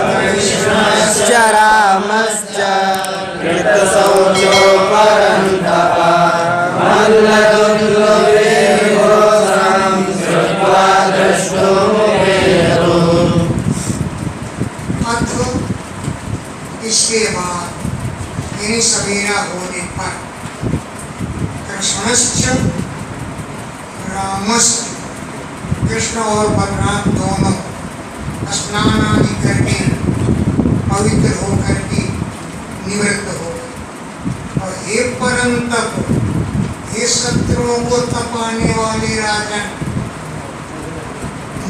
कृष्णश्च रामश्च कृतशौचो परन्तप मल्लदुर्लभेघोषं श्रुत्वा द्रष्टुमुपेतो। इसके बाद यानी सवेरा होने पर कृष्णश्च रामश्च कृष्ण और बलराम दोनों स्नान आदि करके पवित्र होकर के निवृत्त हो गए। और हे परंतप, हे शत्रुओं को तपाने वाले राजन,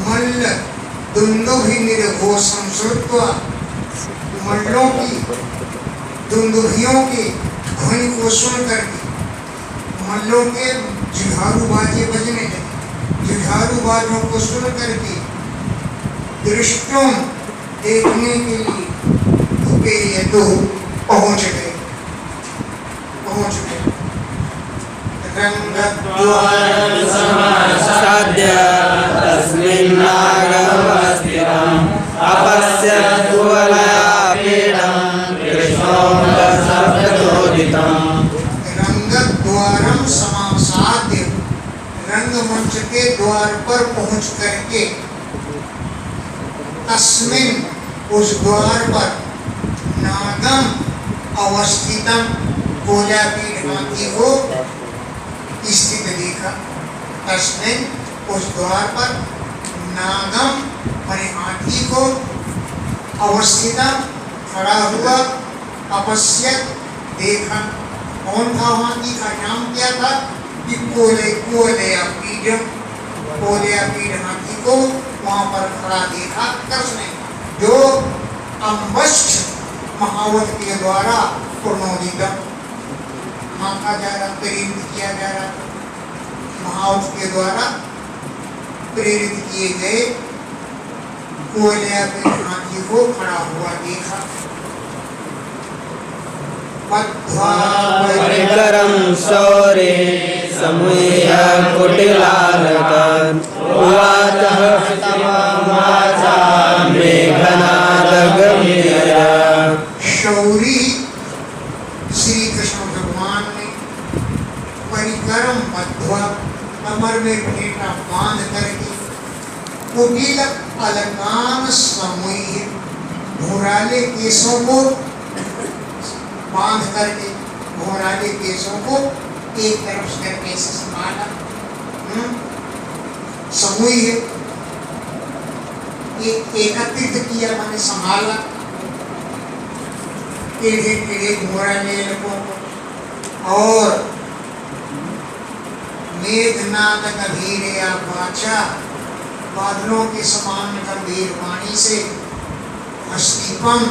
मल्ल दुंदुभि निर्घोषं श्रुत्वा, मल्लों की दुंदुभियों की ध्वनि को सुन करके, मल्लों के जुझारू बाजे बजने लगे, जुझारू बाजों को सुन करके दृष्टों देखने के लिए तो पहुंच गए। रंगद्वारं समासाद्य तस्मिन्नागमस्थितम् अपश्यत् कुवलयापीडं कृष्णो दशरथोदितम्। रंगद्वारं समासाद्य, रंगमंच के द्वार पर पहुंच करके, तस्मिन उस द्वार पर, नागम अवस्थितम कोलापीठ हाथी को स्थित देखा। तस्मिन उस द्वार पर, नागम माने हाथी को, अवस्थितम खड़ा हुआ, अपश्यत देखा। कौन था हाथी का नाम क्या था? कि कोलयापीठ, कोलयापीठ हाथी को वहां पर खड़ा देखा कृष्ण ने, जो अम्बष्ठ महावत के द्वारा प्रणोदितम, मांगा जा रहा, प्रेरित किया जा रहा, महावत के द्वारा प्रेरित किए गए कोलयापीठ हाथी को खड़ा हुआ देखा। परिकरं शौरे समूह कुटिलालकन् उवाच मेघनादगम्यया। शौरी श्री कृष्ण भगवान ने परिकरम बद्ध्वा, कमर में फेंटा बांध करके, कुटिल अलकान समूह, घुंघराले केशों को बांध करके, घुंघराले केशों को एक तरफ से करके संभाला, समूह एकत्रित किया, मैंने संभाला टेढ़े टेढ़े घुंघराले लोगों को। और मेघनाद गंभीर वाचा, बादलों के समान गंभीर वाणी से, हस्तिपम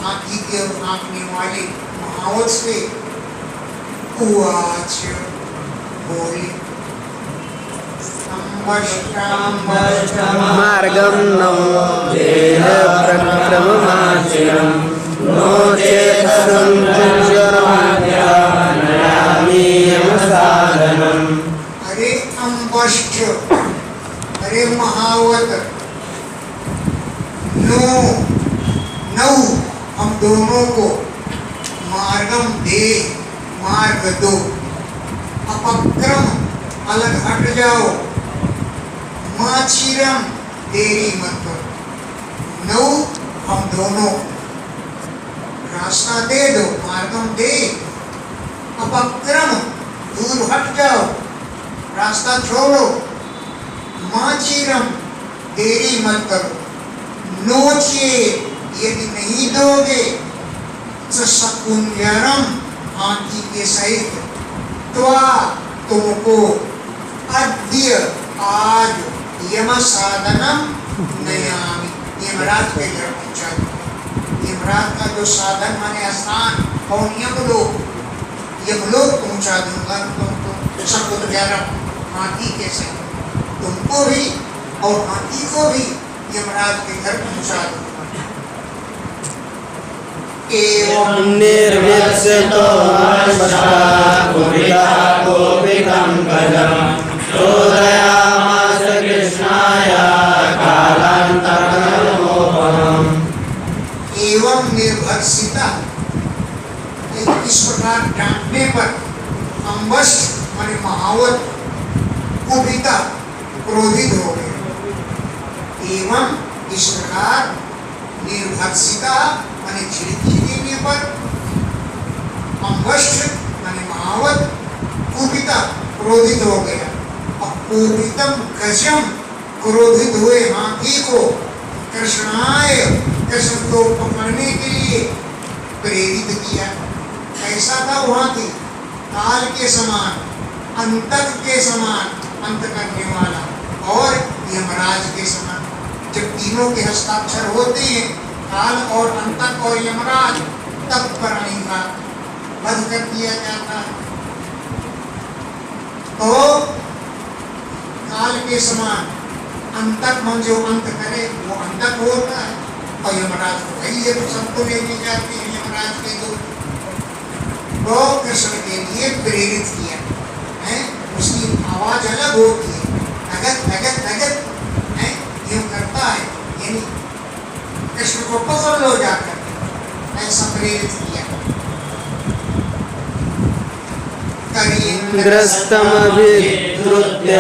हाथी के हाँकने वाले महावत से, उवाच बोले, मार्गं नमो देह प्रक्रममाचिरं नो चेत् संचरमाद्यानयामि यमसाधनम्। अरे अम्बष्ठ, अरे महावत, नो नौ, हम दोनों को मार्गम दे, मार्ग दो, अपक्रम अलग हट जाओ, माचिरम देरी मत करो, नौ हम दोनों रास्ता दे दो, मार्गम दे, अपक्रम दूर हट जाओ, रास्ता छोड़ो, माचिरम देरी मत करो, नोचे यदि नहीं दोगे, सकुंजरम हाथी के सहित, त्वा तुमको, अद्य आज, यम साधनम नयामि, यमराज के घर पहुंचा दो। यमराज का जो साधन माने स्थान और यमलोक पहुंचा दूंगा तुमको, सकुंजरम हाथी के सहित, तुमको भी और हाथी को भी यमराज के घर पहुंचा दूंगा। एवं निर्वित्सितो गोपितं गजं चोदयामास कृष्णाय कालान्तरं निर्भर्षिता, इस प्रकार डांटने पर अम्बष्ट माने महावत, कुपिता क्रोधित हो गए। एवं इस प्रकार निर्भर्षिता माने झिड़की देने पर, अम्बष्ट माने महावत, कुपिता क्रोधित हो गया। अपूर्वितम गजम, क्रोधित हुए हाथी को कृष्णाय, कृष्ण को पकड़ने के लिए प्रेरित किया। कैसा था वो हाथी? काल के समान, अंतक के समान, अंत करने वाला, और यमराज के समान। जब तीनों के हस्ताक्षर होते हैं, काल और अंतक और यमराज, तब प्राणी का वध कर दिया जाता है। तो काल के समान अंतक मन जो अंत करे वो अंतक होता है, और यमराज को वही है, तो सबको लेने जाते हैं यमराज के दूत। तो कृष्ण के लिए प्रेरित किया है। उसकी आवाज अलग होती है, नगद नगद नगद है, यूं करता है, यानी कृष्ण को पकड़ लो जाकर, ऐसा प्रेरित किया। ग्रस्तमभिद्रुत्य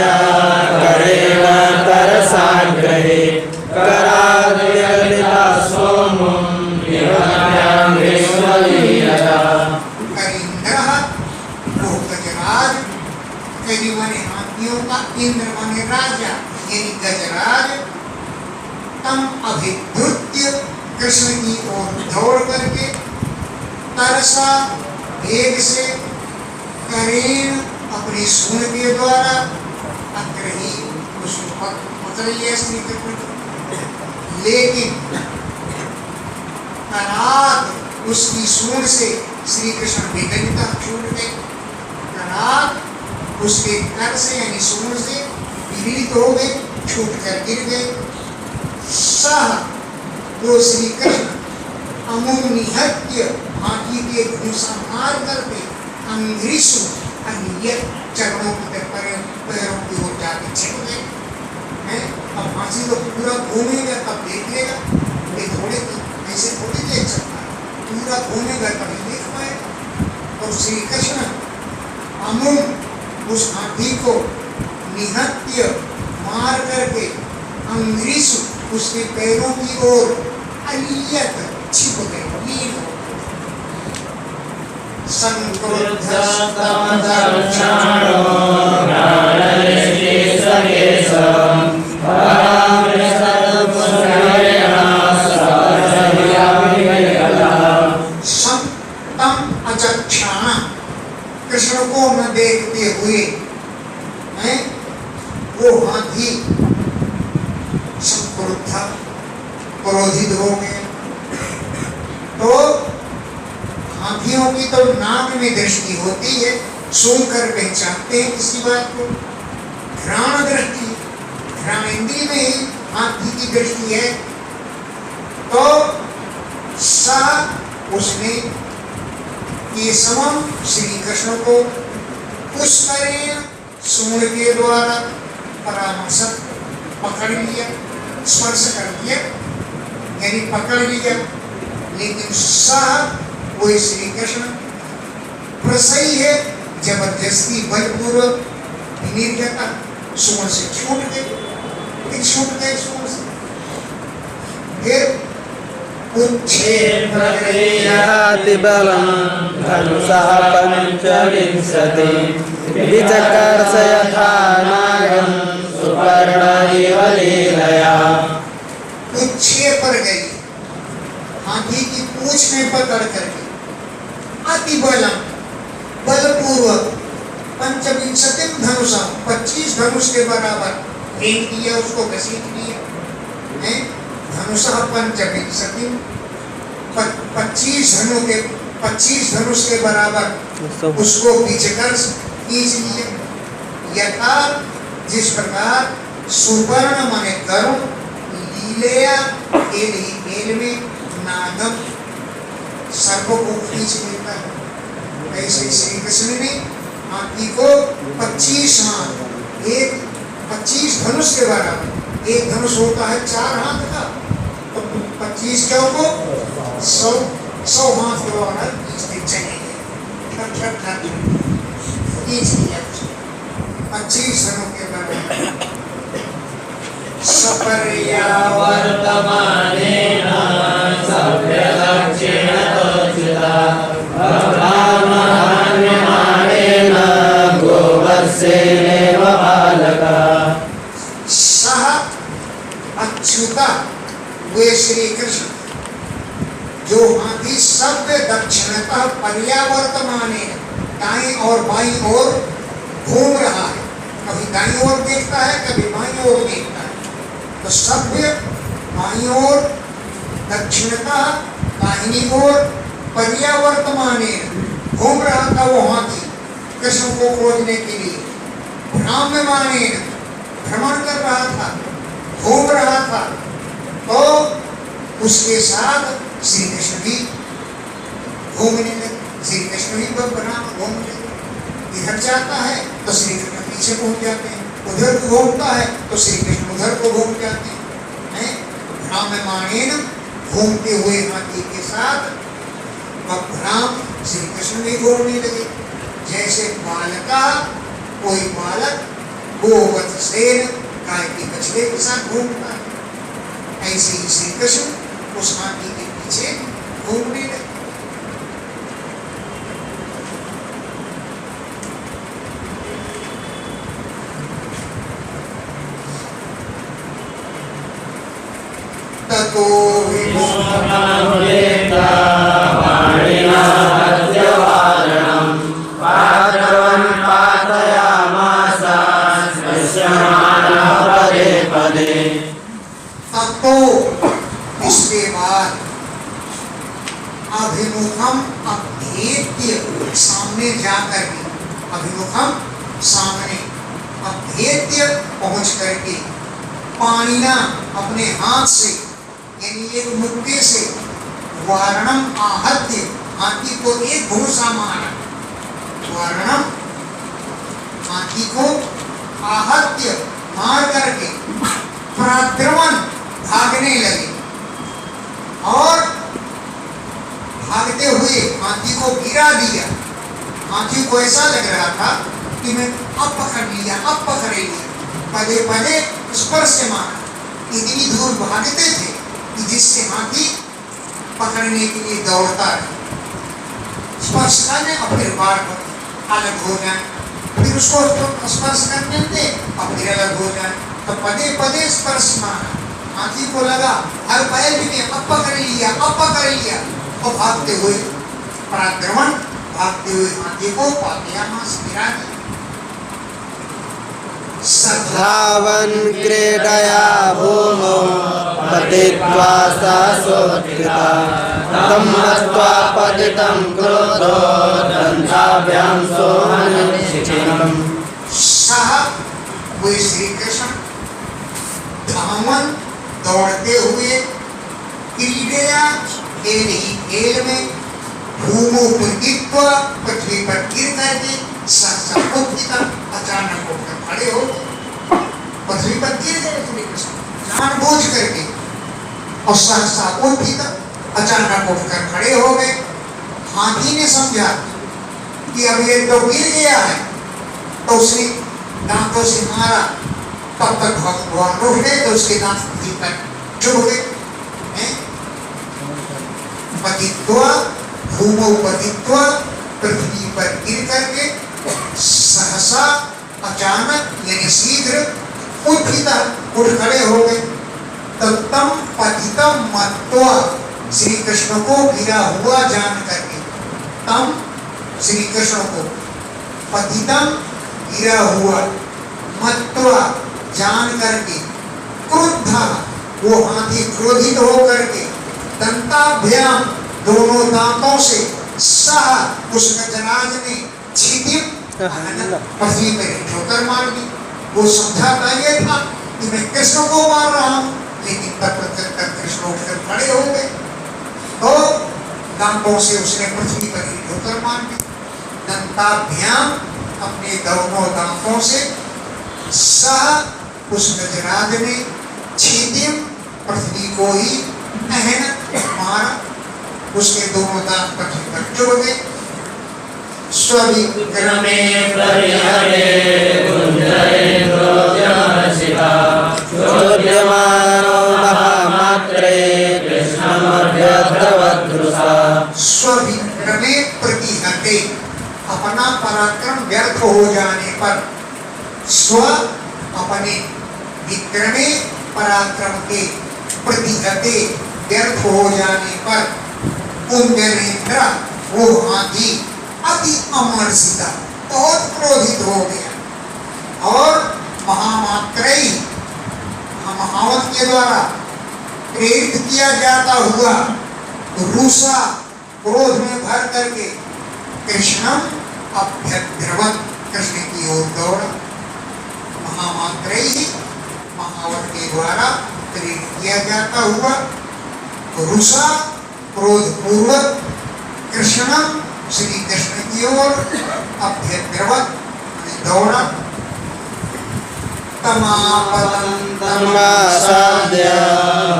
करेण तरसाग्रहे कराद्यलिता सोमं विहत्याङ्घ्रिष्वलीलया। करीन्द्रः वो गजराज, करी माने हाथियों का, इंद्र माने राजा, यानी गजराज, तम अभिद्रुत्य कृष्ण की ओर दौड़ करके, तरसा वेग से, करेण अपनी सूंड के द्वारा, अग्रही उसको पकड़ लिया श्री कृष्ण। लेकिन करात उसकी सूंड से श्री कृष्ण विगलिता छूट गए। करात उसके कर से यानी सूंड से विगलित हो गए, छूट कर गिर गए। सह वो श्री कृष्ण अमुम निहत्य, हाथी के संहार करके, अंग्रिशु अनियत चरणों के पैरों की ओर जाके छिप गए हैं। अब हाथी तो पूरा घूमेगा तब देख लेगा, ये थोड़े ऐसे थोड़ी देख सकता है, पूरा घूमेगा तभी देख पाएगा। और श्री कृष्ण अमुम उस हाथी को निहत्य मार करके, अंग्रिशु उसके पैरों की ओर, अनियत छिप गए, लीन हो। संक्रुद्धस्तमदर्शनो ज्ञाननिष्ठे सकेशं परामृशतपुष्पेण सहजयामिगलः। संतम अचक्षाण, कृष्ण को न देखते हुए हैं वो हाथी संक्रुद्ध, क्रोधित हो गए। तो हाथियों की तो नाक में दृष्टि होती है, सूंघ कर पहचानते हैं किसी बात को। घ्राण दृष्टि, घ्राण इंद्रिय में ही हाथी की दृष्टि है। तो सा उसने ये समम श्री कृष्ण को पुष्करेण सूंड के द्वारा परामर्श पकड़ लिया, स्पर्श कर दिया, यानी पकड़ लिया। लेकिन सा वो श्री कृष्ण प्रसयी है, जबरदस्ती बलपूर्वक निर्जता सूंड से छूट गए, सूंड से। फिर उच्छेदप्रक्रियाति बलं धनुषः पञ्चविंशति विचकर्ष यथा नागं सुपर्णइव लीलया। उच्छेद पर गई, हाथी की पूंछ में पकड़ करके, अति बलम बलपूर्वक, पंचविंशति धनुषा 25 धनुष के बराबर फेंक दिया, उसको घसीट लिया। धनुषा पंचविंशति 25 धनुष के बराबर उसको बीचकर खींच लिया। यथा जिस प्रकार सुवर्ण माने करुण, लीलया खेल ही खेल में, नागम सर्प को खींच लेता है, ऐसे श्री कृष्ण ने हाथी को 25 हाथ, एक 25 धनुष के बराबर, एक धनुष होता है 4 हाथ का, तो 25 क्या हो 100 100 हाथ के औरत खींचते चले गए, खींच लिया उसने 25 रनों के बराबर। सपर्यावर्तमानेन सभ्यदक्षिणतोचिता भगवान्यमानेन गोवत्सेनेव बालका। सह अच्युता वे श्री कृष्ण जो हाथी सभ्य दक्षिणतः पर्यावर्तमाने दाएं और बाईं ओर घूम रहा है, कभी दाईं ओर देखता है कभी बाईं ओर देखता है। तो सभ्य बाईं ओर दक्षिणतः दाहिनी ओर पर्यावर्तमाने घूम रहा था वो हाथी कृष्ण को खोजने के लिए। भ्राम्यमाने भ्रमण कर रहा था, घूम रहा था। तो उसके साथ श्री कृष्ण भी घूमने लगे, श्री कृष्ण भी बराबर घूमने लगे। इधर जाता है तो श्री कृष्ण पीछे पहुंच जाते हैं, उधर को घूमता है तो श्री कृष्ण उधर को घूम जाते हैं। भ्राम्यमाणेन घूमते हुए हाथी के साथ भ्राम श्री कृष्ण भी घूमने लगे। जैसे बालका कोई बालक गोवत्सेन गाय के बछड़े के साथ घूमता है, ऐसे ही श्री कृष्ण उस हाथी के पीछे घूमने लगे। ततो विमुखमुलेता वाणिना हत्यवारणं पात्रवन् पातयामास स्पृश्यमानः पदे पदे। ततो इसके बाद अभिमुखम अभेद्य सामने जाकर के, अभिमुखम सामने, अभेद्य पहुंच करके, पाणिना अपने हाथ से यानी एक मुक्के से, वारणम आहत्य हाथी को एक घूंसा मारा, वारणम हाथी को आहत्य मार करके प्राद्रवन भागने लगे और भागते हुए हाथी को गिरा दिया। हाथी को ऐसा लग रहा था कि मैं अब पकड़ लिया, अब पकड़ लिया, पदे पदे स्पर्श से मारा। इतनी दूर भागते थे कि जिससे हाथी पकड़ने के लिए दौड़ता है, स्पर्श करने और फिर बार अलग हो जाए, फिर उसको स्पर्श करने दे और फिर अलग हो जाए। तो पदे पदे स्पर्श मारा। हाथी को लगा हर बैल ने अब पकड़ लिया, अब पकड़ लिया, और भागते हुए पराक्रमण भागते हुए हाथी को पातयामास गिरा दिया। धावन् क्रीडया भूमौ पतित्वा सा सोत्थिता तं हत्वा पतितं क्रोधो दंशाभ्यां सोऽनिश्चितम्। सह वे श्री कृष्ण धावन दौड़ते हुए क्रीडया खेल ही खेल में भूमो पतित्वा पृथ्वी पर गिर करके सहसा उत्थिता अचानक होकर खड़े हो गए। पृथ्वी पर गिर गए श्री कृष्ण जानबूझ करके और सहसा उत्थिता अचानक उठकर खड़े हो गए। हाथी ने समझा कि अब ये तो गिर गया है तो उसने दांतों से मारा, तब तक भगवान उठ गए तो उसके दांत पृथ्वी पर चुभ गए। पतित्वा भूमो पतित्वा पृथ्वी पर गिर करके सहसा अचानक यानी शीघ्र उत्थिता उठ खड़े हो गए। तब तम पतितम मत्वा श्री कृष्ण को गिरा हुआ जान करके, तम श्री कृष्ण को पतितम गिरा हुआ मत्वा जान करके, क्रुद्धा वो हाथी क्रोधित हो करके, दंताभ्याम दोनों दांतों से, सह उस गजराज ने छिदिम पृथ्वी पर ठोकर मार दी। वो समझाता ये था कि मैं कृष्ण को मार रहा हूं, लेकिन तब तक कृष्ण उठकर खड़े हो गए तो दांतों से उसने पृथ्वी पर ठोकर मार दी। दंताभ्याम अपने दोनों दांतों से, सह उस गजराज ने छिदिम पृथ्वी को ही अहन मारा। उसके दोनों दांत कठिन कर जुड़ गए। स्वविक्रमे परिहरे गुञ्जयेन्द्रोद्यमरसिका चोद्यमानो महामात्रे कृष्णमभ्यद्रवदृशा। स्वविक्रमे प्रतिहते, अपना पराक्रम व्यर्थ हो जाने पर, स्व अपने, विक्रमे पराक्रम के, प्रतिहते व्यर्थ हो जाने पर, कुंजरेंद्र वो हाथी अति अमर्षिता बहुत क्रोधित हो गया और महामात्रई महावत के द्वारा प्रेरित किया जाता हुआ रूसा क्रोध में भर करके कृष्णम अभ्यद्रवत कृष्ण की ओर दौड़ा। महामात्रई महावत के द्वारा प्रेरित किया जाता हुआ रूसा क्रोध पूर्वक कृष्णम श्री कृष्ण की ओर अभ्यद्रवत दौड़ा। तमासाद्य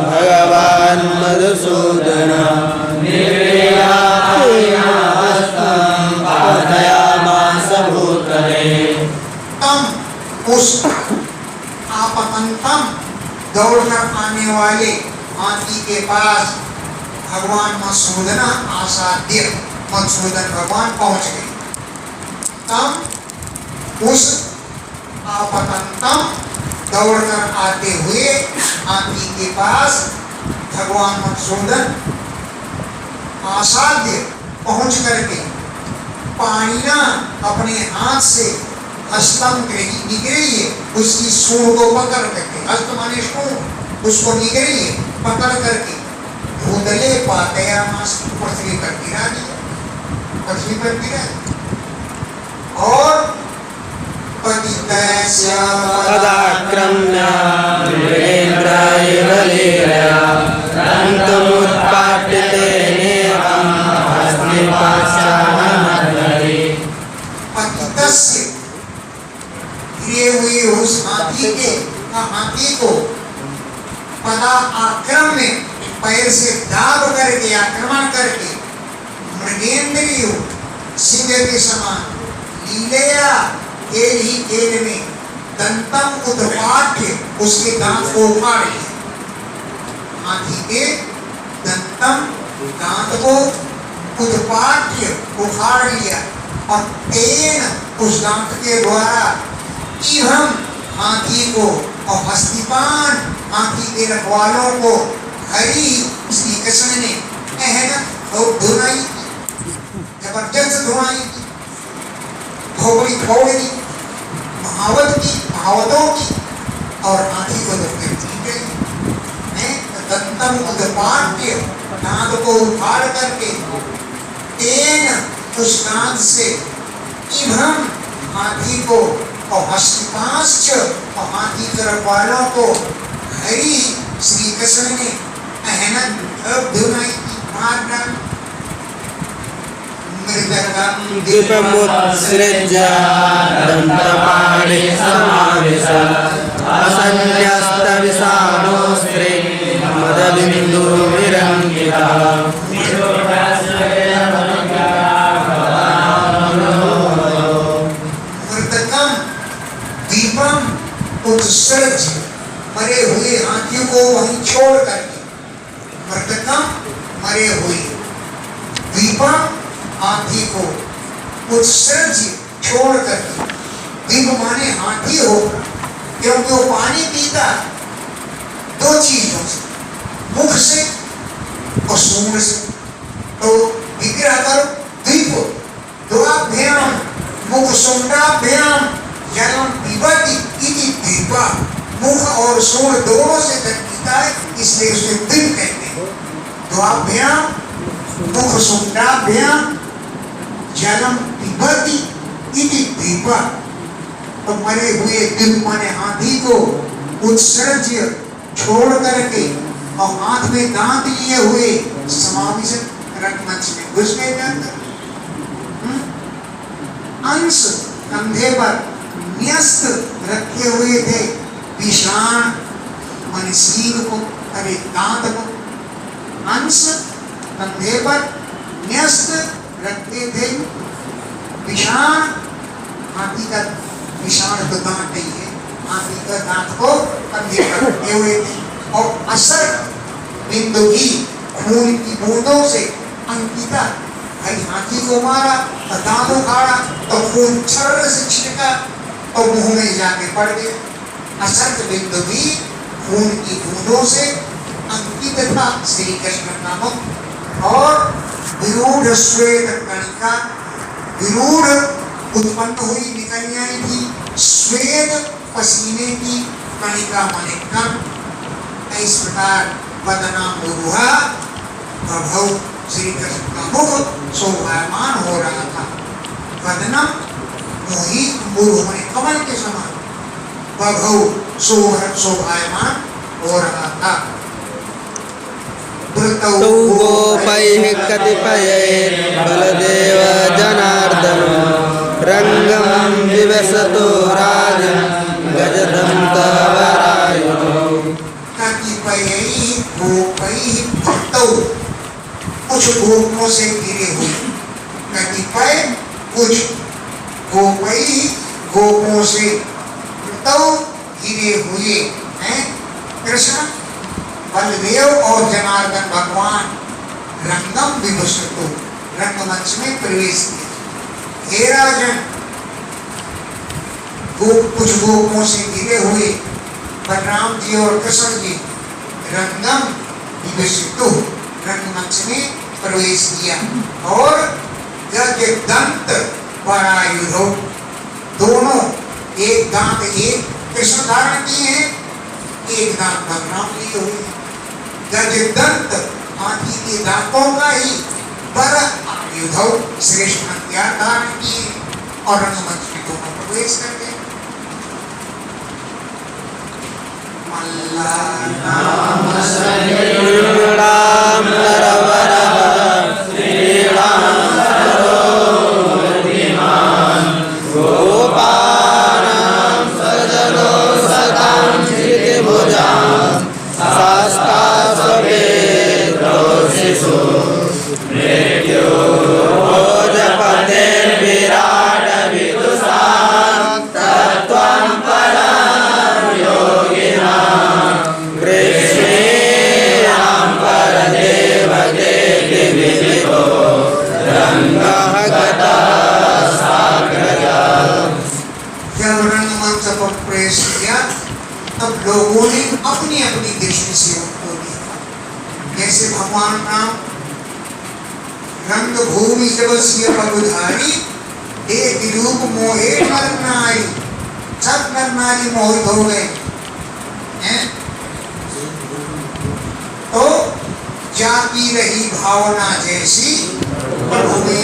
भगवान् मधुसूदन पातयामास भूतले। तम उस आपतंतम दौड़कर आने वाले हाथी के पास भगवान मधुसूदन आसाद्य मधुसूदन भगवान पहुंच गए। तम उस आपतंतम दौड़कर आते हुए हाथी के पास भगवान मधुसूदन आसाद्य पहुंच करके पाणिना अपने हाथ से हस्तम निगरिए उसकी सूंड को पकड़ करके, हस्त माने सूंड, उसको निगरिए पकड़ करके भूतले पातयामास पृथ्वी पर गिरा दिया, पृथ्वी पर गिरा और पदाक्रम्य वीरेन्द्राय बलेरया रन्तमुत्पाटितेनेकं हस्तिपाशानमर्दने। पतितस्य गिरे हुए उस हाथी को पदा आक्रम्य पैर से दाब करके आक्रमण करके मृगेंद्रिय सिंह के समान लीलया खेल ही खेल में दंतम उत्पाट्य उसके दांत को उखाड़ लिया। हाथी के दंतम दांत को उत्पाट्य उखाड़ लिया और तेन उस दांत के द्वारा इहम हाथी को और हस्तिपान हाथी के रखवालों को हरि श्री कृष्ण ने अहनत धुनाई, जबरदस्त धुनाई की, खोपड़ी फोड़ दी महावत की, महावतों की, और हाथी को धोके पी गई। दंतम उदपाट्य दांत को उखाड़ करके तेन उस दांत से इभम हाथी को और हस्तिपांश्च और हाथी के रखवालों को हरि श्री कृष्ण ने अहनत धुनाई की, मार डाली। दीपमुत्सृज्य दन्तपाणि समाविश असन्न्यस्तविषाणोस्त्रे मदबिन्दुविरङ्किता। मृतकम दीपम उत्सृज्य मरे हुए हाथियों को वहीं छोड़ करके, मृतकम मरे हुए, दीपम हाथी को, उत्सृज्य छोड़ करके, दीप माने हाथी हो क्योंकि वो पानी पीता दो चीजों से, मुख से और सूंड से। तो विग्रह करो दीप द्वाभ्याम मुख सूंडाभ्याम जलम पिबति इति दीपा। मुख और सूंड दोनों से जल पीता है इसलिए उसे दीप कहते हैं। द्वाभ्याम मुख सूंडाभ्याम जलम पिबति इति दीपा। तो मरे हुए दीप माने हाथी को उत्सर्ज्य छोड़ करके और हाथ में दांत लिए हुए समाविष्ट रंगमंच में घुस गए जाकर। अंश कंधे पर न्यस्त रखे हुए थे विषाण मन सींग को, अरे दांत को। अंश कंधे पर न्यस्त रखते थे। विषाण, हाथी का विषाण तो दांत नहीं है, हाथी का दांत को कंधे पर रखे हुए थे। और असर बिंदु की खून की बूंदों से अंकिता, भाई हाथी को मारा तो दांत उखाड़ा तो खून छर्र से छिड़का और मुंह में जाके पड़ गया। असर बिंदु की खून की बूंदों से अंकित था श्री कृष्ण नामक। और विरूढ़ श्वेत कणिका, विरूढ़ उत्पन्न हुई, निकल आई थी श्वेत पसीने की कणिका माने कण। इस प्रकार बदनाम हुआ प्रभु श्री कृष्ण का मुख शोभायमान हो रहा था। बदनम मोही अंबुरुह माने कमल के समान, प्रभु शोभायमान हो रहा था। तौ गोपैः कतिपयैः बलदेव जनार्दनो रङ्गं विवसतो राजन् गजदन्तवरायुधौ। कतिपयैः गोपैः भक्तौ, कुछ गोपों से घिरे हुए, कतिपय कुछ, गोपैः गोपों से, भक्तौ घिरे हुए हैं कृष्ण, बलदेव और जनार्दन भगवान रंगम विभूषितो, रंगमंच में प्रवेश किया। हे राजन, कुछ गोपों से घिरे हुए बलराम जी और कृष्ण जी रंगम विभूषितो, रंगमंच में प्रवेश किया। और गजदंत वरायुधो, दोनों एक दांत एक कृष्ण धारण किए हैं, एक दांत बलराम लिए हुए हैं। गजदंत हाथी के दांतों का ही पर आयुधौ श्रेष्ठ हथियार धारण किए और रंगमंच में दोनों प्रवेश कर गए। राम नरवरः श्रीराम सरोवतिमान् गोपानां सजनो सतां क्षितिभुजां शास्ता स्ववेद्रो शिशु मृत्यो भोजपतेर्विराट विदुषां तत्त्वं परं योगिनां कृष्णे राम परदेवते विविधो रंगः गतः साग्रजः। जब रंगमंच पर प्रवेश किया तब लोगों ने अपनी अपनी दृष्टि से उनको देखा। जैसे भगवान राम रंग भूमि जब सिय पगुधारी देख रूप मोहे नर नारी, सब नर नारी मोहित हो गए हैं। तो जाती रही भावना जैसी प्रभु में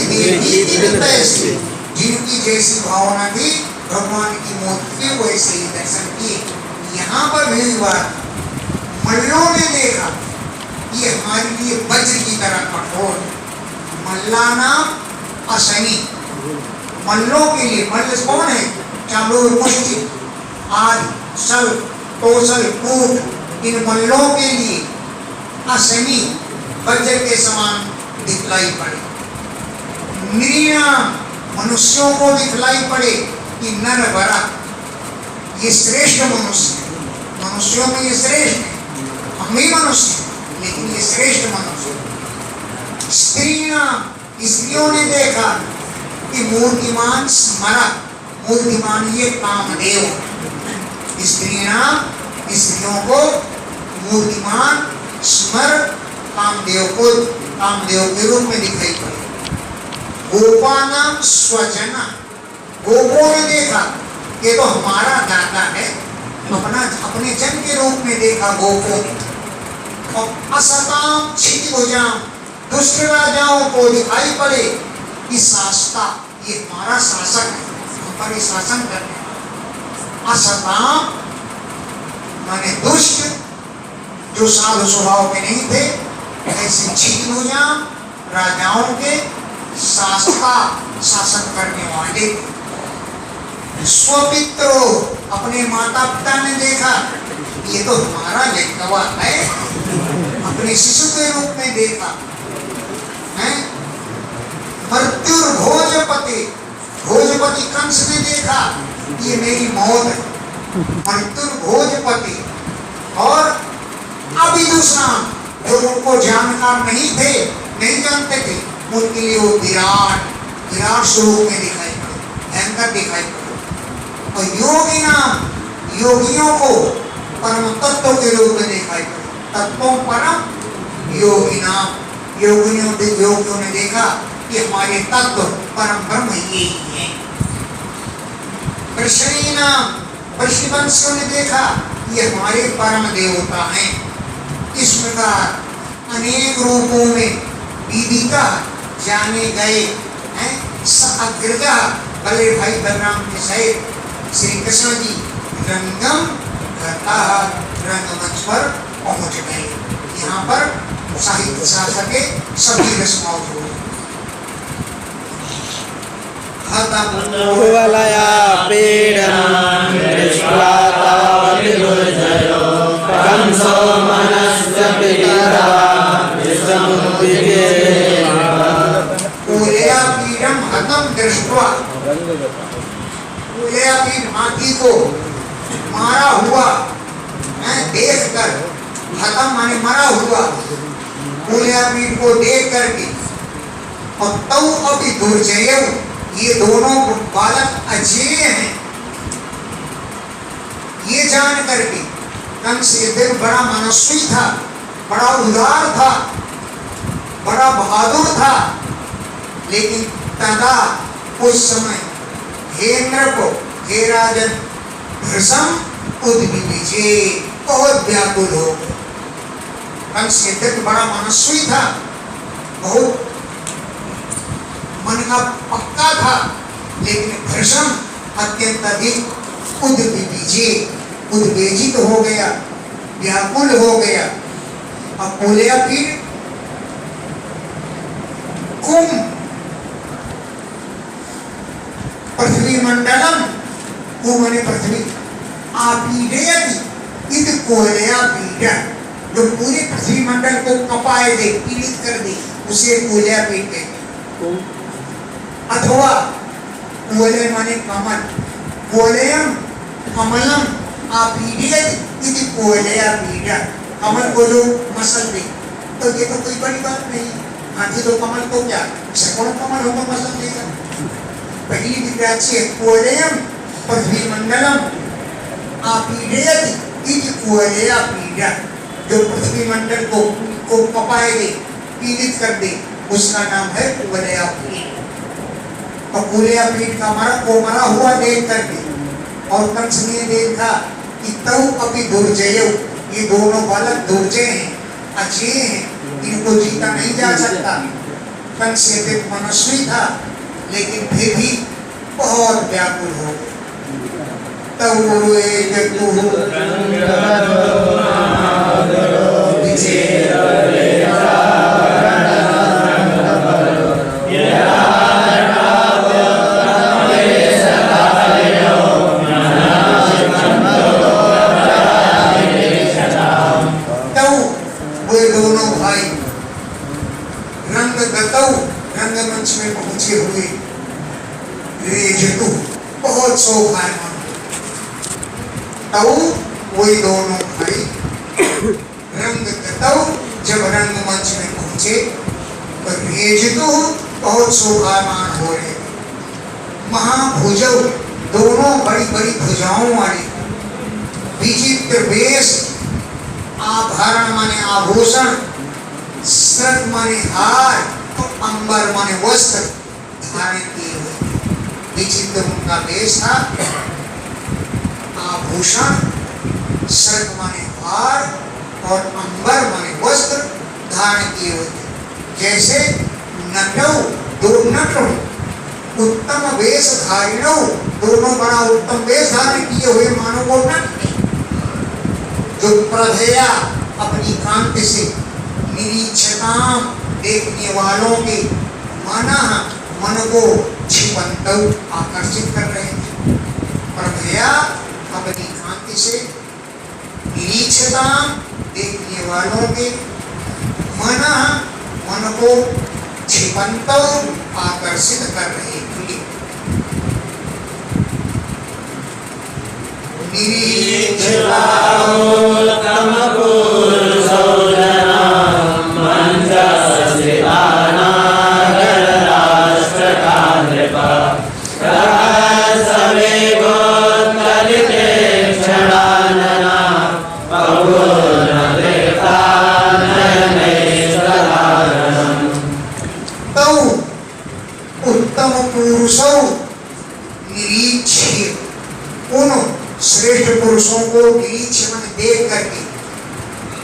देखी तैसी, जिनकी जैसी भावना थी भगवान की मूर्ति के वैसे ही दर्शन किए। यहाँ पर भी बात, मल्लों ने देखा ये हमारे लिए वज्र की तरह कठोर है। मल्ला नाम असनी, मल्लों के लिए, मल्ल कौन है? चालूर, मुष्टि आदि, सल, कौशल, कूट, इन मल्लों के लिए असनी वज्र के समान दिखलाई पड़े। नृणाम, मनुष्यों को दिखलाई पड़े कि नर वरा, ये श्रेष्ठ मनुष्य, मनुष्यों में ये श्रेष्ठ है, हम भी मनुष्य लेकिन ये श्रेष्ठ मनुष्य। स्त्रीणाम, स्त्रियों ने देखा कि मूर्तिमान स्मरा, मूर्तिमान ये कामदेव, स्त्रीणाम स्त्रियों को मूर्तिमान स्मर, कामदेव को कामदेव के रूप में दिखाई पड़े। गोपानाम स्वजना, गोपों ने देखा ये तो हमारा दाता है, अपने जन के रूप में देखा गोपों ने। और असताम क्षितिभुजाम, दुष्ट राजाओं को दिखाई पड़े कि शास्ता ये हमारा शासक है, हम पर शासन करने वाला। असताम माने दुष्ट, जो साधु स्वभाव के नहीं थे, ऐसे क्षितिभुजाम राजाओं के शासका, शासन करने वाले। स्वपित्रो, अपने माता पिता ने देखा ये तो हमारा लड़कवा है, अपने शिशु के रूप में देखा हैं? मृत्युर्भोजपति, भोजपति कंस ने देखा ये मेरी मौत है, मृत्युर्भोजपति। और अभिदुषाम, जो उनको जानकार नहीं थे, नहीं जानते थे, उनके लिए वो विराट विराट स्वरूप में दिखाई पड़े, भयंकर दिखाई पड़े। और योगी नाम, योगियों को परम तत्व के रूप में दिखाई पड़े, तत्वों परम योगी नाम। योगियों ने देखा कि हमारे तत्व परम ब्रह्म यही है। ऋषि नाम, ऋषिवंशियों ने देखा ये हमारे परम देवता हैं। इस प्रकार अनेक रूपों में विदिता जाने गए हैं। अग्रजा बड़े भाई बलराम के सहित श्री कृष्ण जी रंगम करता रंगमंच पर पहुंच गए। यहाँ पर साहित्य शास्त्र के सभी रस्माओं को कुवलया पीडनं दृष्ट्वा कंसो मनस्य पिता विसमुद्दिते। कुवलया पीडं हतं दृष्ट्वा, कुवलया पीड हाथी को मारा हुआ देखकर, हतम माने मरा हुआ, कुवलया पीड को देख करके, और तौ अभी दुर्जय, ये दोनों बालक अजेय हैं, ये जान करके कंस यद्यपि बड़ा मनस्वी था, बड़ा उदार था, बड़ा बहादुर था, लेकिन तदा उस समय हे इंद्र को, हे राजन, भृशम उद्विजे, बहुत व्याकुल हो गए। कंस यद्यपि बड़ा मनस्वी था, बहुत मन का पक्का था, लेकिन भृशम अत्यंत अधिक उद्विजे, उद्वेजित हो गया, व्याकुल हो गया। अब कुवलया पीड कुम पृथ्वी मंडलम, कुम माने पृथ्वी, आपीडयति इद कुवलया पीड, जो पूरे पृथ्वी मंडल को कपाए दे, पीड़ित कर दे, उसे कुवलया पीड कहते। अथवा कुवलय माने कमल, कुवलयम कमलम आपीडयति इति कुवलया पीड, कमल को जो मसल दे, तो ये तो कोई बड़ी बात नहीं। हाथी तो कमल को क्या, सैकड़ों कमल होकर मसल देगा। पहली विद्यार्थी है कुवलयम पृथ्वी मंडलम आपीडयति इति कुवलया पीड, जो पृथ्वी मंडल को कपाए दे, पीड़ित कर दे, उसका नाम है कुवलया पीड। और कुवलया पीड का मरा हुआ देख करके, और कंस ने देखा कि तौ अभी दुर्जय, ये दोनों बालक दुर्जय हैं, अजेय हैं, इनको जीता नहीं जा सकता। कंस यद्यपि मनस्वी था, लेकिन फिर भी बहुत व्याकुल हो गया। तौ रंगमंच में पहुंचे हुए रेजतु, बहुत शोभायमान। तौ वे दोनों भाई रंगतौ, जब रंगमंच में पहुंचे तो रेजतु बहुत शोभायमान हो रहे। महाभुजौ, दोनों बड़ी बड़ी भुजाओं वाले, विचित्र वेश, आभरण माने आभूषण, सत माने हार, अंबर माने वस्त्र धारण किए हुए। विचित्र उनका वेश था, आभूषण, सत माने हार, और अंबर माने वस्त्र धारण किए हुए थे। जैसे नटौ, दो नट, उत्तम वेश धारिणौ, दोनों बड़ा उत्तम वेश धारण किए हुए मानो वो नट, जो प्रधया अपनी कांति से निरीक्षताम, देखने वालों के मन को छिपंत आकर्षित कर रहे थे। प्रभया अपनी कांति से निरीक्षताम, देखने वालों के मन को पंत आकर्षित कर रहे थे। उत्तम पुरुषों निरीक्ष्य, उन श्रेष्ठ पुरुषों को निरीक्ष्य मन देख करके,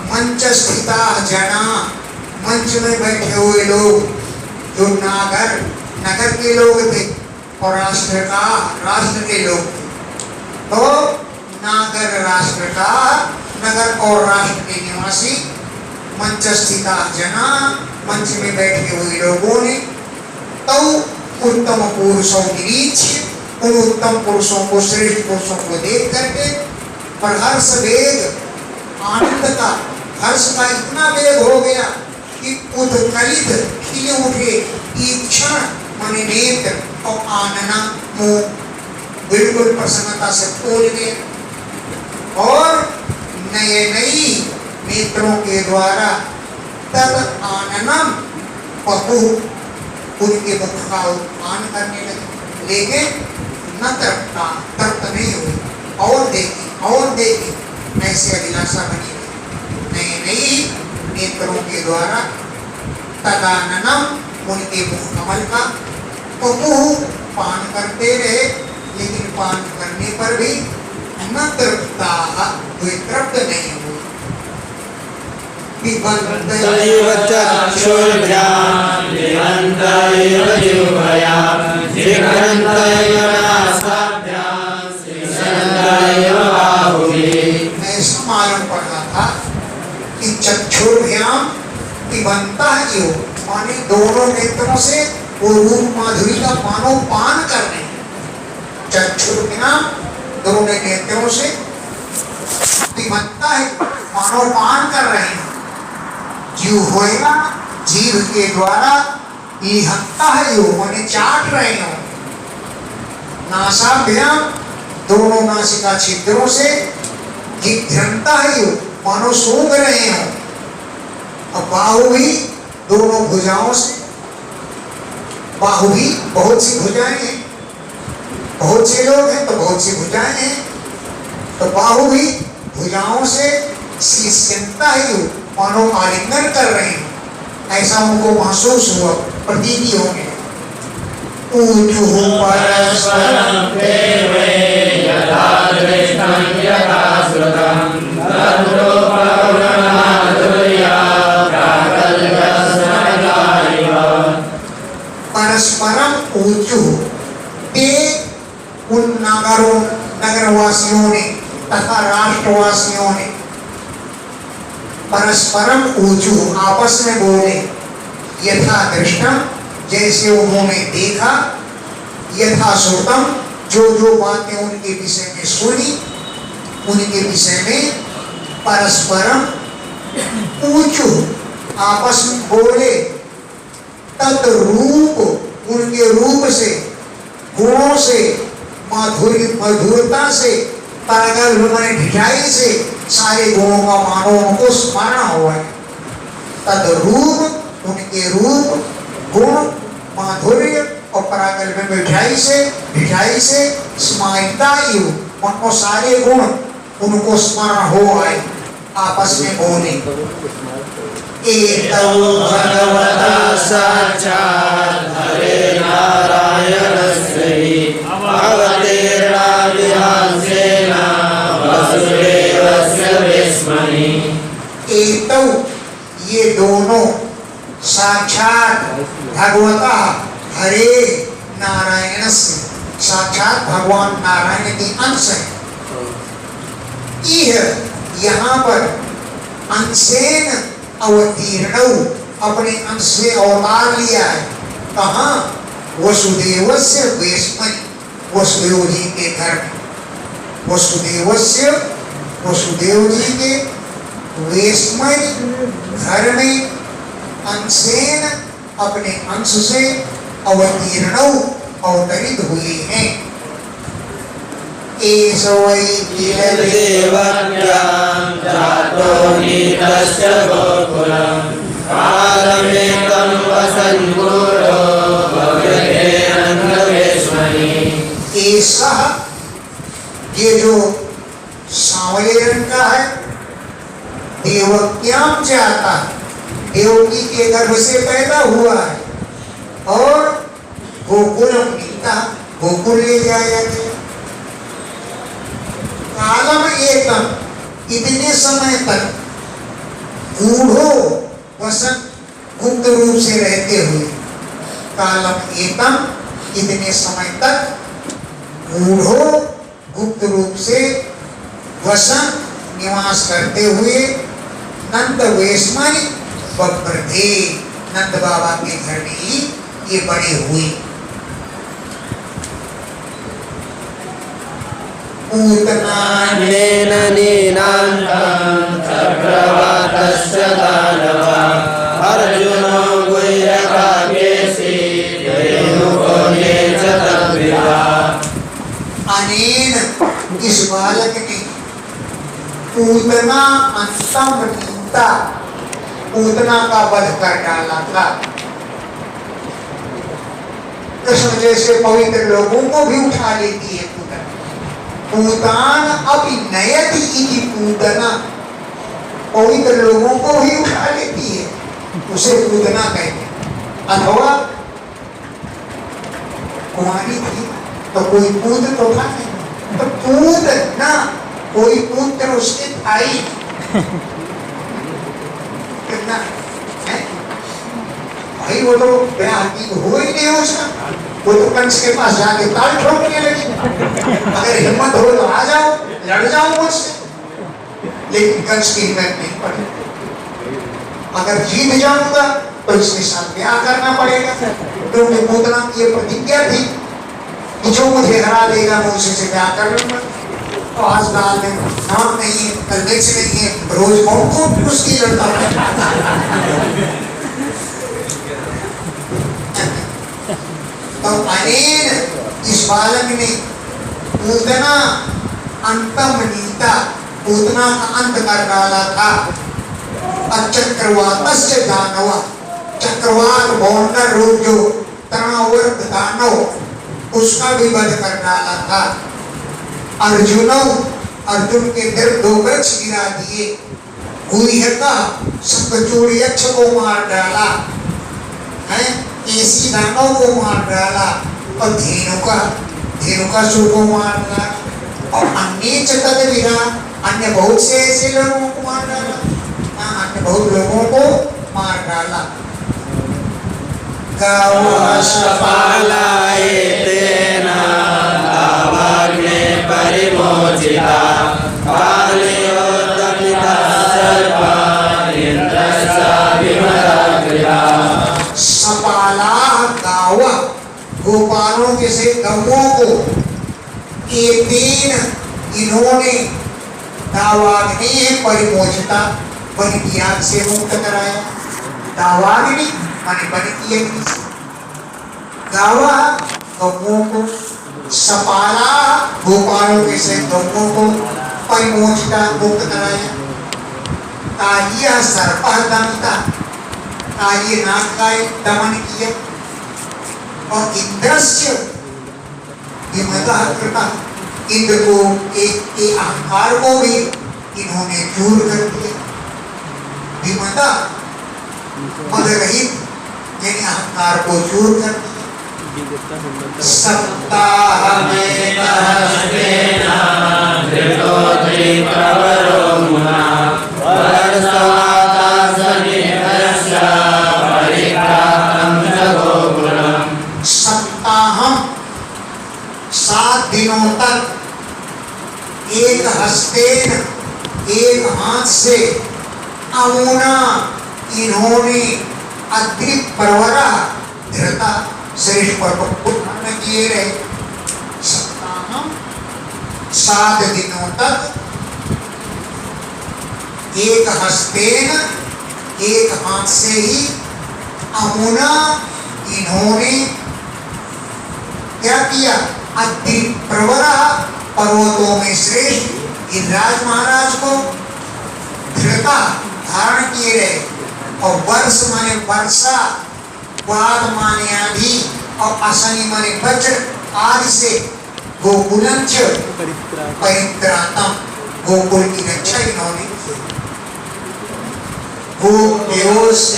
मंच स्थिता जना, मंच में बैठे हुए लोग जो नगर के लोग थे और राष्ट्र के लोग थे, तो नागर राष्ट्र का, नगर और राष्ट्र के निवासी, मंच स्थिता जना, मंच में बैठे हुए लोगों ने तो उत्तम पुरुषों निरीक्ष्य, उन उत्तम पुरुषों को, श्रेष्ठ पुरुषों को देख करके पर हर्ष वेग, आनंद का, हर्ष का इतना वेग हो गया कि उत्कलित खिले उठे, ईक्षण माने नेत्र और आनना मुंह बिल्कुल प्रसन्नता से फूल गए और नए नई नेत्रों के द्वारा तद आननम पपु, उनके मुख का उत्पान करने लगे, लेकिन न तृप्त नहीं हुई, और देखी ऐसे अभिलाषा बनी गई। नई नई नेत्रों के द्वारा तदाननम, उनके मुख कमल का पपु पान करते रहे, लेकिन पान करने पर भी न तृप्ता, वे तृप्त नहीं हुई। ऐसा मालूम पड़ रहा था कि चक्षुर्भ्याम पिबंता जो, माने दोनों नेत्रों से वो रूप माधुरी का पान कर रहे हैं। चक्षुर्भ्याम, दोनों नेत्रों से पिबंता है, मानो पान कर रहे हैं। जीव होएगा, जीव के द्वारा लिहंता है, यो माने चाट रहे हो। नासाभ्याम, दोनों नासिका छिद्रों से जिघ्रंता है, यो मानो सूंघ रहे हो। अब बाहु भी दोनों भुजाओं से, बाहु भी बहुत सी भुजाएं हैं, बहुत से लोग हैं तो बहुत सी भुजाएं हैं, तो बाहु भी भुजाओं से शीर्षता है, यो मानो आलिंगन कर रहे हैं, ऐसा उनको महसूस हुआ, प्रतीति हो गया। परस्परम ऊचु, उन नगरवासियों ने तथा राष्ट्रवासियों ने परस्परम ऊचु, आपस में बोले, यथा दृष्टम, जैसे उन्होंने देखा, यथा श्रुतम, जो बातें उनके विषय में सुनी, उनके विषय में परस्परम ऊचु, आपस में बोले, तद रूप, उनके रूप से, गुणों से, मधुरता से, ढिठाई से, सारे गुणों का मानो उनको स्मरण हुआ है। तद रूप, उनके रूप, गुण, माधुर्य और परागल में ढिठाई से स्मायता, उनको सारे गुण उनको स्मरण हो आए, आपस में बोले। भगवता साक्षात् हरे नारायणस्य अवतीर्णाद्यासेन वसुदेवस्य विस्मनि। एतौ, ये दोनों साक्षात भगवता हरे नारायण से, साक्षात भगवान नारायण के अंश है। यहाँ पर अंशेन अवतीर्ण, अपने अंश से अवतार लिया है। कहाँ? वसुदेवस्य वेश्मनि, वसुदेव जी के घर में। वसुदेव जी के वेश्मनि घर में अंशेन अपने अंश से अवतीर्ण अवतरित हुए हैं। एषो वै किल देवक्यां जातो नीतस्य गोकुलं कालमेकं वसन् गुरो भगवते नन्दवेश्मनि। ऐसा ये जो सांवले रंग का है देवक्याम से आता है, देवकी के गर्भ से पैदा हुआ है और गोकुलम नीता गोकुल ले जाया गया। कालम एकम इतने समय तक गूढ़ो वसन गुप्त रूप से रहते हुए, कालम एकम इतने समय तक गूढ़ो गुप्त रूप से वसन निवास करते हुए नंद वेश्मनि बब्रधे नंद बाबा के घर में ही ये बड़े हुए। पूतनानेन नीनान्तं चक्रवातस्य दानवा अर्जुनो गुह्यकाकेशी धेनुको ये च तद्विदा। अनेन इस बालक ने पूतना अंतम नीता पूतना का वध कर डाला था। कृष्ण जैसे पवित्र लोगों को भी उठा लेती है पूतना। पूतान अभिनयति इति पूतना, पवित्र लोगों को भी उठा लेती है, उसे पूतना कहते हैं। अथवा कुमारी थी तो कोई पूत तो था नहीं, तो पूत ना कोई पुत्र उसके भाई कितना है भाई, वो तो ब्याह की हुआ ही नहीं उसका, वो तो कंस के पास जाके ताल ठोकने लगी। अगर हिम्मत हो तो आ जाओ, लड़ जाओ मुझसे, लेकिन कंस की हिम्मत नहीं पड़ी। अगर जीत जाऊंगा तो इसके साथ ब्याह करना पड़ेगा, क्योंकि पूतना की ये प्रतिज्ञा थी कि जो मुझे हरा देगा मैं उसी से ब्याह कर लूंगा। तो आज दाल में नाम नहीं है, कल मिर्च नहीं है, रोज कौन उसकी लड़ता है। तो अनेन इस बालक ने पूतना अंतम नीता पूतना का अंत कर डाला था। चक्रवातस्य दानवा, चक्रवात बौंडर रूप जो तनावर्त दानव उसका भी वध कर डाला था। अर्जुन के दिल 2 वृक्ष गिरा दिए। गुह्यका शंखचूड़ यक्ष को मार डाला है, केसी दानव को मार डाला और धेनुकासुर को मार डाला और अन्य तद्विधा अन्य बहुत से ऐसे लोगों को मार डाला, अन्य बहुत लोगों को मार डाला। अश्वपालायेतेन दावाग्ने परिमोचिता कालयोत्तपितः सर्वा इन्द्रस्य विमराग्रया। सपाला गावा गोपालों के से गवों को एतेन इन्होंने दावाग्नि परिमोचिता बन की आग से मुक्त कराया। दावाग्नि माने बन की अग्नि से, गावा गवों को, सपाला गोपालों के से गवों को परिमोचिता मुक्त कराया। कालिया सर्पः दमिता, काली नाग का दमन किया और इंद्रस्य विमतः कृता, इंद्र को एक अहंकार को भी इन्होंने दूर कर दिया। विमता मद रहित यानी अहंकार को दूर कर दिया। सप्ताहमेकहस्तेन धृतो त्रिप्रवरो मुना वर्षवातासनिधस्य परिक्रातं च गोकुलम्। सप्ताहम 7 दिनों तक एक हस्तेन एक हाथ से अमुना इन्होंने अद्रिक परवरा धृता श्रेष्ठ पर्वत उत्पन्न किए रहे। सप्ताहम 7 दिनों तक एक हस्तेन एक हाथ से ही अमुना इन्होंने क्या किया? अति प्रवरा पर्वतों में श्रेष्ठ गिरिराज महाराज को दृढ़ता धारण किए रहे, और वर्ष माने वर्षा, वाद माने आंधी, और असनी माने वज्र आदि से गोकुलंच परित्रातम, गोकुल की रक्षा इन्होंने की। गोप्योस्य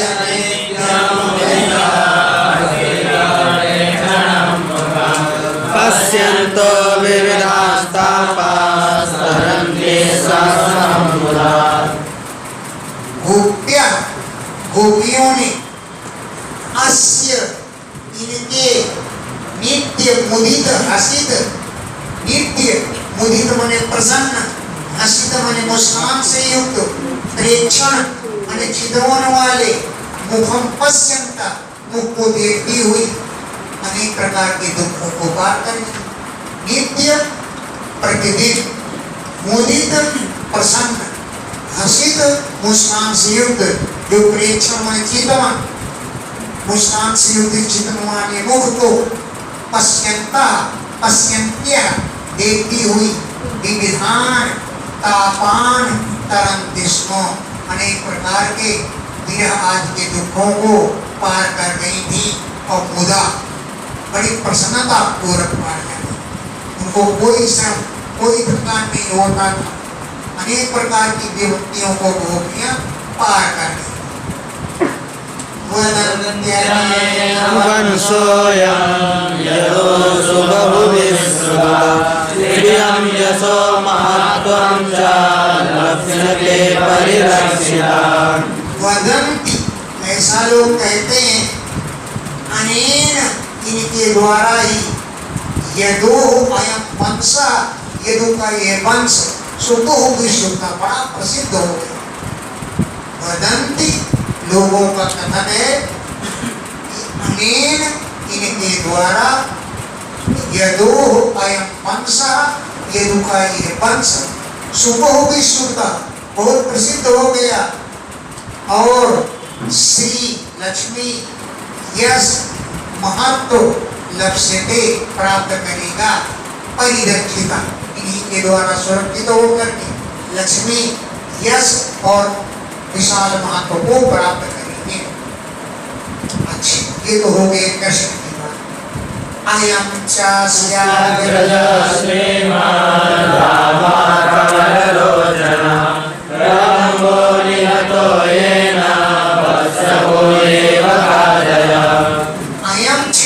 पश्यन्तो विविधास्तापाः सरन्ते सहस्रमुदा। गोप्या गोपियों ने अस्य इनके नित्य मुदित हसित, नित्य मुदित मने प्रसन्न, हसित मने मुस्कान से युक्त, प्रेक्षण मने छिद्रों वाले, मुखम पश्यंता मुख को देखती हुई अनेक प्रकार के दुखों को पार करने, नित्य प्रतिदिन मुदित प्रसन्न हसित मुस्कान से युक्त, जो प्रेक्षण मने चितवन, मुस्कान से युक्त चितवन वाले मुख को पश्यंता पश्यंत्या देखती हुई विविधान तापान तरंति स्म, अनेक प्रकार के विरह आदि के दुखों को पार कर गई थी, और मुदा बड़ी प्रसन्नता पूर्वक पार कर गई। उनको कोई श्रम कोई थकान नहीं होता था, अनेक प्रकार की विपत्तियों को गोपियां पार कर गई। वंशोऽयं यदोषु बहुविश्रुता दिव्यं यशो महत्त्वं च लक्ष्यते परिरक्षिता। वदन्ति, ऐसा लोग कहते हैं, अनेन इनके द्वारा ही यदो अयं वंशा, यदु का ये वंश सुतो विश्वता बड़ा प्रसिद्ध हो गया। वदन्ति लोगों का कथन है कि अनेन इनके द्वारा यदो अयं वंशा, यदु का ये वंश सुतो विश्वता बहुत प्रसिद्ध हो गया, और श्री लक्ष्मी यश महत्व लक्ष्यते प्राप्त करेगा, परिरक्षिता इन्हीं के द्वारा सुरक्षित होकर के लक्ष्मी यश और विशाल महत्व को प्राप्त करेंगे। अच्छी, ये तो हो गए कृष्ण की बात। अयम चास्याग्रज श्रीमान रामा कमललोचना रामो निहतो येन वत्सो एव काजया। अयम च,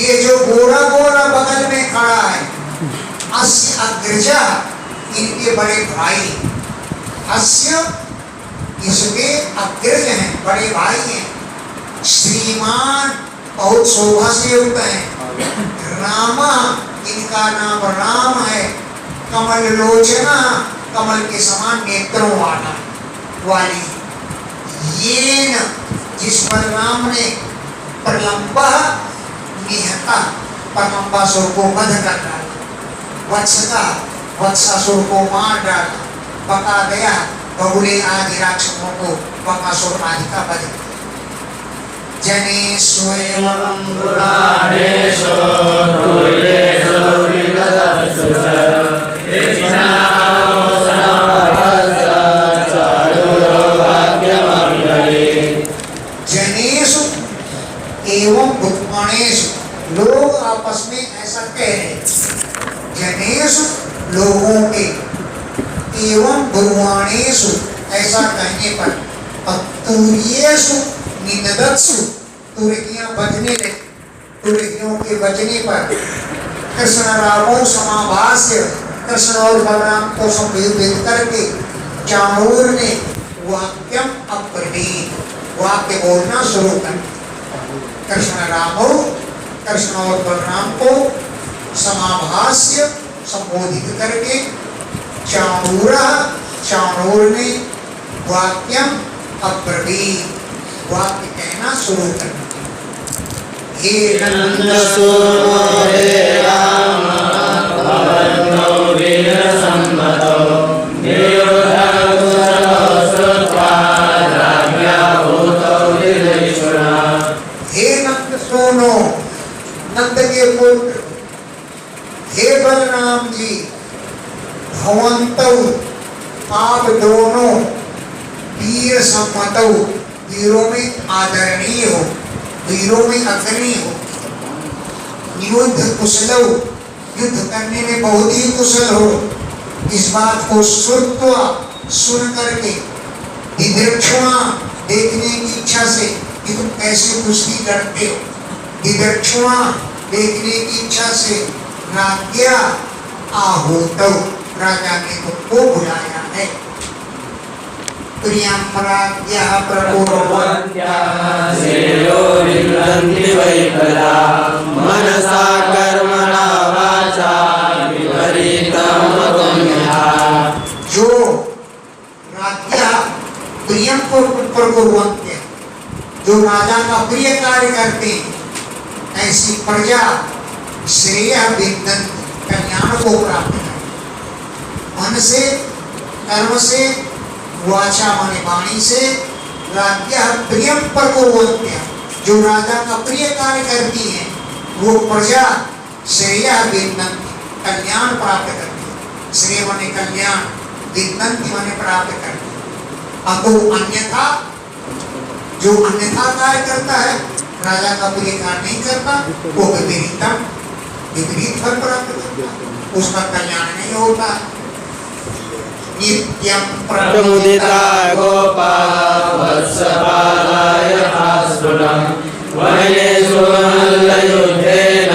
ये जो गोरा गोरा बगल में खड़ा है, अस्य अग्रजा इनके बड़े भाई, अस्य इसके अग्रज हैं, बड़े भाई हैं। श्रीमान बहुत शोभा से युक्त है। रामा इनका नाम राम है। कमल लोचना कमल के समान नेत्रों वाली। ये न जिस पर राम ने प्रलंबा निहता, प्रलंबासुर को वध कर डाला, वत्सका वत्सासुर को मार डाला, बका गया बगुले आदि राक्षसों को बकासुर आदि का वध किया। जनेषु एवं पुराणेषु तुल्येषु विगतषु च कृष्णानो समभस्य चारुरो भाग्यमङ्गले। जनेषु एवं बुद्धिमानेषु, लोग आपस में ऐसा कह रहे हैं, जनेषु लोगों के, एवं बुद्धिमानेषु ऐसा कहने पर, तुर्येषु निनदत्सु तुर्कियां बजने लगी, तुर्कियों के बजने पर कृष्ण रामो समाभास्य, कृष्ण और बलराम को संबोधित करके चाणूर ने वाक्यम अब्रवीत, वाक्य बोलना शुरू कर दिया। कृष्ण रामो, कृष्ण और बलराम को समाभास्य संबोधित करके चाणूर ने वाक्यम अब्रवीत, वाक्य कहना शुरू कर दिया। हे नंदसूनो हे राम भवन्तो वीरसम्मतो नियुद्धं कुरतो श्रुत्वा राज्ञा भूतो विदेशुना। प्रिय पुत्र हे बलराम जी, भवंतौ आप दोनों वीर सम्मतौ, वीरों में आदरणीय हो, वीरों में अग्रणी हो, युद्ध कुशलौ, युद्ध करने में बहुत ही कुशल हो। इस बात को सुन करके दिदृक्षुणा, देखने की इच्छा से कि तुम कैसे कुश्ती करते हो, दिदृक्षुणा, देखने की इच्छा से राज्ञा आहूतौ, राजा ने तुमको बुलाया है। प्रियं राज्ञः प्रकुर्वन्त्यः श्रेयो विन्दन्ति वै कदा मनसा कर्मणा वाचा विपरीतं कुर्यात्। जो राज्ञः प्रियं प्रकुर्वन्त्यः, जो राजा का प्रिय कार्य करते हैं, ऐसी प्रजा श्रेयः विन्दन्ति, कल्याण को प्राप्त करते, मन से, कर्म से, वाचा माने वाणी से, राज्ञः प्रियं प्रकुर्वन्त्यः, जो राजा का प्रिय कार्य करती है, वो प्रजा श्रेयः विन्दन्ति, कल्याण प्राप्त करती है। श्रेय माने कल्याण, विन्दन्ति माने प्राप्त करती है। अतो अन्यथा, जो अन्यथा कार्य करता है, राजा का प्रिय कार्य नहीं करता, वो विपरीतम, विपरीत फल प्राप्त करता है, उसका कल्याण नहीं होता है। नित्यं प्रमुदिता गोपा वत्सपालाय भास्वरं वनेषु मल्लयुद्धेन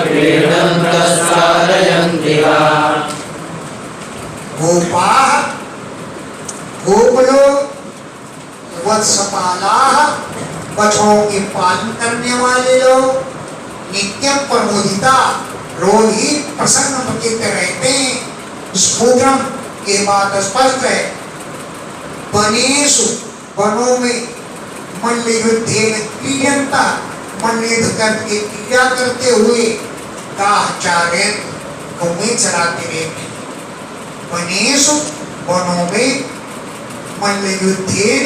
क्रीडन्तः सारयन्ति वा। गोपाः, गोप लोग, वत्सपालाः, बछड़ों के पालन करने वाले लोग, नित्यम प्रमुदिता, रोज ही प्रसन्न चित्त रहते हैं। स्फुटम, ये बात स्पष्ट है। वनेषु, वनों में, मल्ल युद्धेन क्रीडन्ता, मल्ल युद्ध करके क्रीड़ा करते हुए, गाहचार्यन्, गौएं चराते रहते। वनेषु, वनों में, मल्ल युद्धेन,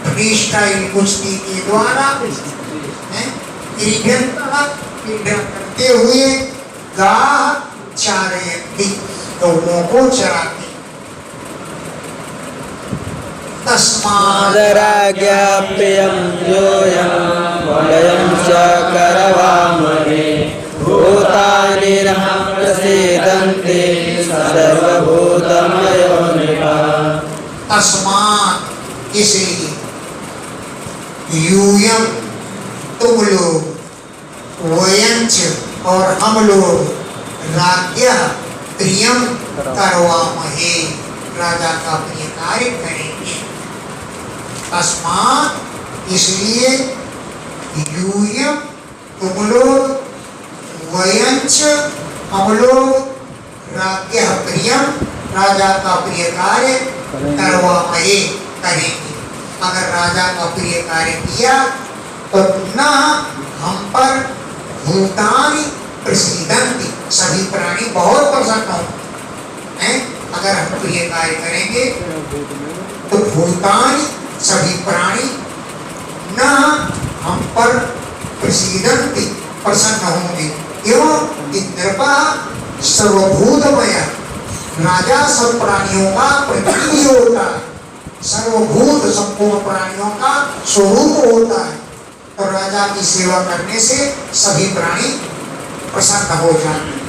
फ्रीस्टाइल कुश्ती के द्वारा, क्रीडन्ता, क्रीड़ा करते हुए, गाहचार्यन्, गौओं को चराते। तस्मादराज्ञाप्यं योऽयं वयं च करवामहे भूतानि न प्रसीदन्ति सर्वभूतमयो निपः। तस्मात्, इसलिए, यूयं, तुम लोग, वयंच, और हम लोग, राज्ञः, प्रियं करवामहे, राजा का प्रिय कार्य करेंगे। तस्मात्, इसलिए, यूयं, तुम लोग, वयंच, हम लोग, राज्ञः प्रियं, राजा का प्रिय कार्य करवामहे, करेंगे। अगर राजा का प्रिय कार्य किया तो न हम पर भूतानि प्रसीदन्ति, सभी प्राणी बहुत प्रसन्न होंगे। अगर हम प्रिय कार्य करेंगे तो भूतानि, सभी प्राणी, न हम पर प्रसीदन्ति, प्रसन्न होंगे। क्यों? नृपा सर्वभूतमय, राजा सब प्राणियों का प्रतिनिधि होता है, सर्वभूत संपूर्ण प्राणियों का स्वरूप होता है। तो राजा की सेवा करने से सभी प्राणी प्रसन्न हो जाते हैं।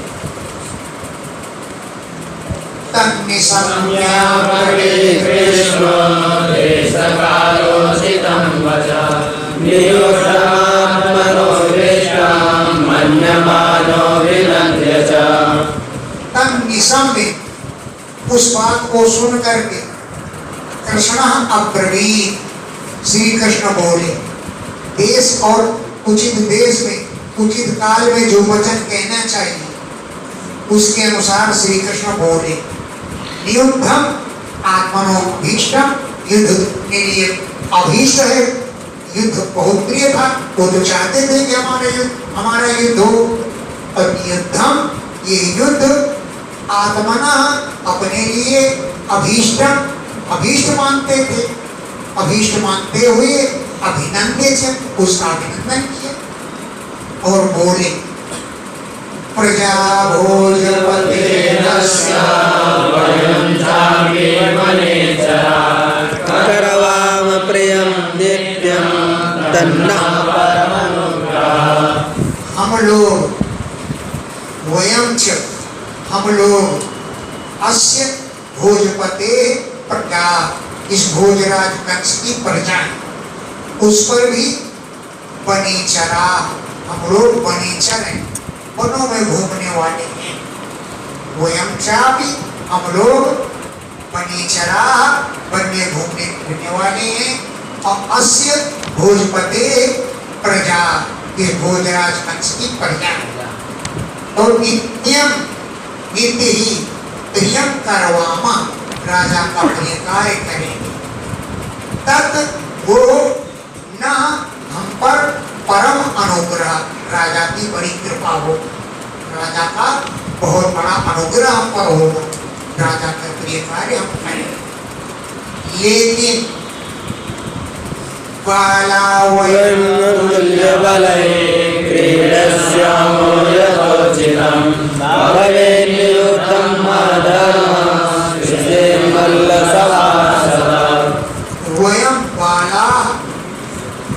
उस बात को सुन करके कृष्ण अब्रवीत, श्री कृष्ण बोले, देश और उचित देश में उचित काल में जो वचन कहना चाहिए उसके अनुसार श्री कृष्ण बोले। नियुद्धम आत्मनो भीष्टम, युद्ध के लिए अभीष्ट है, युद्ध बहुत प्रिय था, वो तो चाहते थे कि हमारा युद्ध हो। और युद्धम, ये युद्ध, आत्मना, अपने लिए, अभीष्टम, अभीष्ट मानते थे, अभीष्ट मानते हुए अभिनंदित, उसका अभिनंदन किया और बोले प्रजा भोजपतेन वयं चापि वनेचरा करवाम प्रियं नित्यं तन्नः हम लोग वयं च हम लोग अस्य भोजपते प्रजा इस भोजराज कंस की प्रजा उस पर भी वनेचरा हम लोग वनेचर हैं, वनों में घूमने वाले हैं। वयं चापि हम लोग वनेचरा वन में घूमने फिरने वाले हैं। और अस्य भोजपते प्रजा इस भोजराज कंस की प्रजा और नित्यम नित्य ही प्रियम करवामा राजा का प्रिय कार्य करेंगे। तत् वो न हम पर परम अनुग्रह राजा की बड़ी कृपा हो, राजा का बहुत बड़ा अनुग्रह हम पर होगा, राजा का प्रिय कार्य हम करेंगे। लेकिन वयं तुल्यबलै क्रीडस्यामो यथोचितं भवेन्नियुद्धं अधर्मं कृते मल्लसभासदा। वयं बाला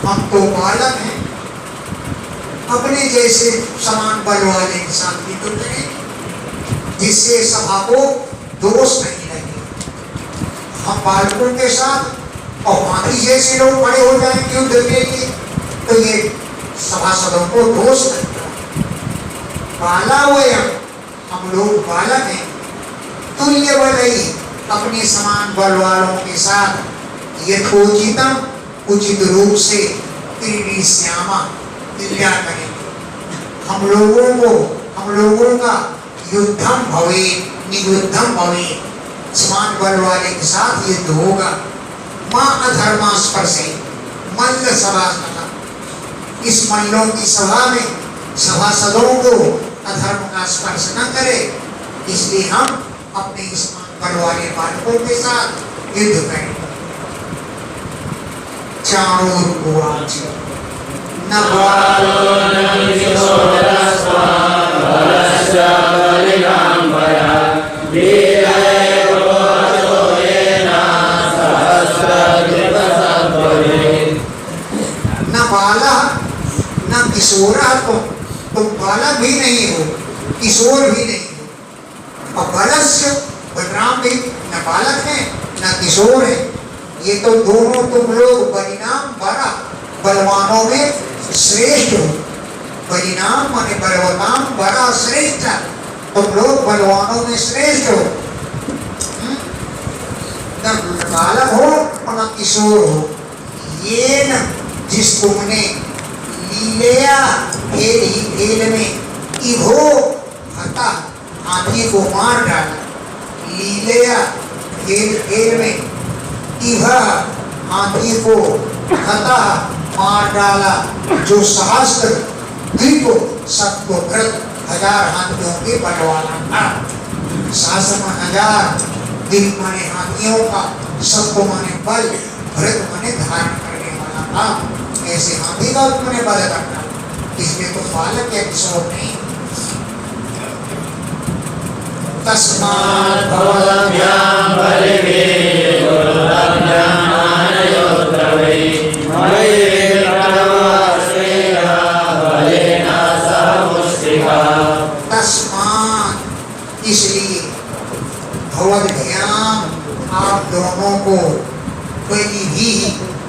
हम तो बालक हैं, अपने जैसे समान बल वाले इंसान भी तो करें जिससे सभा को दोष नहीं लगे। हम बालकों के साथ और बाकी जैसे लोग बड़े हो जाएंगे युद्ध के लिए तो ये सभासदों को दोष लगता है। बाला वयं हम लोग बालक हैं, तुल्य बलई अपने समान बल वालों के साथ यथोचितम उचित रूप से क्रीडिष्यामा क्रीड़ा करेंगे। हम लोगों का युद्धम भवे नियुद्धम भवे समान बल वाले के साथ युद्ध होगा। मां अधर्मा स्पर्शे मल्ल सभा, इस मल्लों की सभा में सभासदों को अधर्म का स्पर्श न करे, इसलिए हम अपने इस बल वाले बालकों के साथ युद्ध करें। चाणूरवाच न बालो न किशोरस्त्वा बलस्य बलिनाम्बरा वीरैव वचोरेण न बाला न किशोर, तुम बालक भी नहीं हो किशोर भी नहीं हो। और बलस्य बलराम भी न बालक है न किशोर है, ये तो दोनों तुम लोग बलिनाम बड़ा बलवानों में श्रेष्ठ हो। बलिनाम माने बलवताम बड़ा श्रेष्ठ, तुम लोग बलवानों में श्रेष्ठ हो। न बालक हो और न किशोर हो। ये न जिस तुमने लीलेया खेल में इहो हता हाथी को मार डाला। लीलेया खेल में इहा हाथी को हता मार डाला, जो सहस्त्र द्वीप सत्वव्रत 1000 हाथियों के बलवाला था। सहस्त्र में 1000, द्वीप माने हाथियों का, सत्व माने बल, भरत माने धारण करने वाला था। ऐसे हाथी का तुमने बल करना, इसलिए तो बालक या किशोर नहीं। तस्मात् भवद्भ्यां बलिभिः गुरुभ्याम् आनयोत्रवै मयि विक्रमासेन बलेन सह मुष्टिका। तस्मात् इसलिए भवद्भ्याम आप दोनों को बलिभिः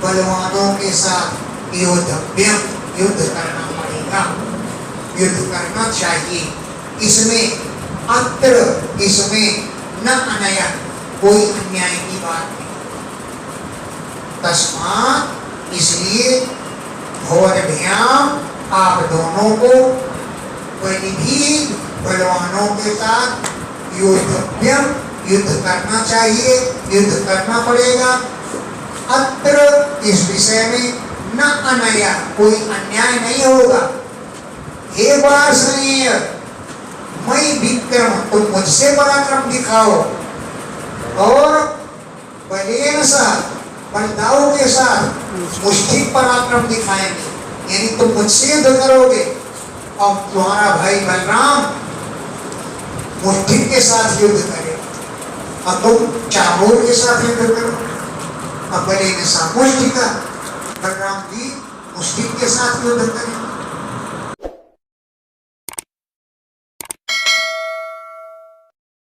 बलवानों के साथ योद्धव्यम युद्ध करना पड़ेगा, युद्ध करना चाहिए। इसमें अत्र इसमें न अनया कोई अन्याय की बात नहीं। तस्मात् इसलिए भवद्भ्याम आप दोनों को बलिभिः बलवानों के साथ योद्धव्यम युद्ध करना चाहिए, युद्ध करना पड़ेगा। अत्र इस विषय में न अनया कोई अन्याय नहीं होगा। हे वार्ष्णेय मैं विक्रम, तुम मुझसे पराक्रम दिखाओ और बलेन सह बलदाऊ के साथ मुष्टि पराक्रम दिखाएंगे, यानी तुम मुझसे युद्ध करोगे और तुम्हारा भाई बलराम मुष्टिक के साथ युद्ध करे और तुम चाबूक के साथ युद्ध करो। अब बले ने सामुष्टिका, बलराम जी मुष्टिक के साथ युद्ध करें।